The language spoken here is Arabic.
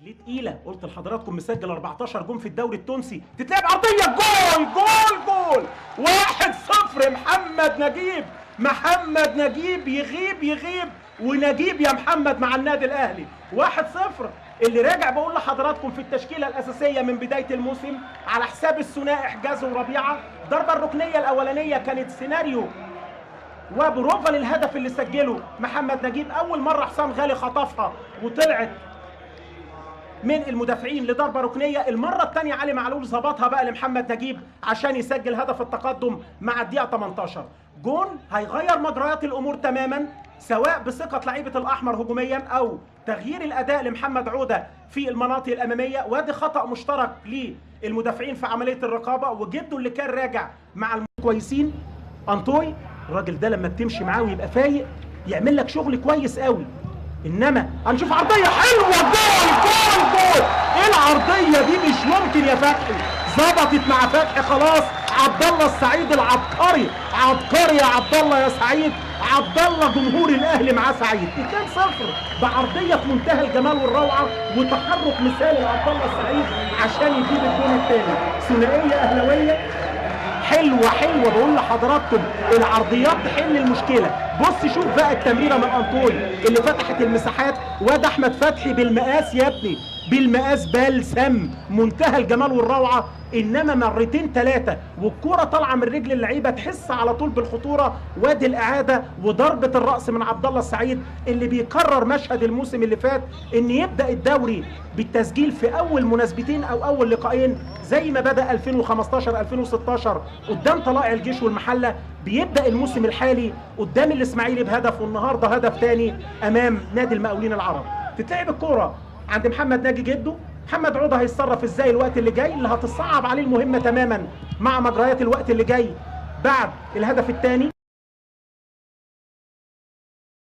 ليه تقيله؟ قلت لحضراتكم مسجل 14 جون في الدوري التونسي، تتلعب عرضيه جول جول جول 1-0. محمد نجيب يغيب ونجيب يا محمد مع النادي الاهلي 1-0. اللي راجع بقول لحضراتكم في التشكيله الاساسيه من بدايه الموسم على حساب الثنائي حجازي وربيعه. الضربه الركنيه الاولانيه كانت سيناريو وبروفا للهدف اللي سجله محمد نجيب. اول مره حسام غالي خطفها وطلعت من المدافعين لضربه ركنيه. المره الثانيه علي معلول ظبطها بقى لمحمد نجيب عشان يسجل هدف التقدم مع الدقيقه 18. جون هيغير مجريات الامور تماما، سواء بثقه لعيبه الاحمر هجوميا او تغيير الاداء لمحمد عوده في المناطق الاماميه. وادي خطا مشترك للمدافعين في عمليه الرقابه، وجده اللي كان راجع مع كويسين. انطوي الراجل ده لما بتمشي معاه ويبقى فايق يعمل لك شغل كويس قوي. انما هنشوف عرضيه حلوه جول. ايه العرضيه دي؟ مش ممكن يا فتحي. ظبطت مع فتحي خلاص. عبد الله السعيد العبقري، عبقري يا عبد الله يا سعيد. عبد الله جمهور الاهلي معاه سعيد. 2-0 بعرضيه في منتهى الجمال والروعه وتحرك مثالي لعبد الله السعيد عشان يجيب الجول الثاني. ثنائيه اهلاويه حلوه بقول لحضراتكم. العرضيات تحل المشكله. بص شوف بقى التمريره من انطوي اللي فتحت المساحات. واد احمد فتحي بالمقاس يا ابني، بالمقاس بلسم، منتهى الجمال والروعه. انما مرتين ثلاثه والكوره طالعه من رجل اللعيبه تحس على طول بالخطوره. وادي الاعاده وضربه الراس من عبد الله السعيد اللي بيكرر مشهد الموسم اللي فات، ان يبدا الدوري بالتسجيل في اول مناسبتين او اول لقاءين زي ما بدا 2015 2016 قدام طلائع الجيش والمحله. بيبدا الموسم الحالي قدام الاسماعيلي بهدف، والنهارده هدف ثاني امام نادي المقاولين العرب. تتلعب الكوره عند محمد ناجي جده. محمد عوده هيتصرف ازاي الوقت اللي جاي اللي هتصعب عليه المهمه تماما مع مجريات الوقت اللي جاي بعد الهدف الثاني.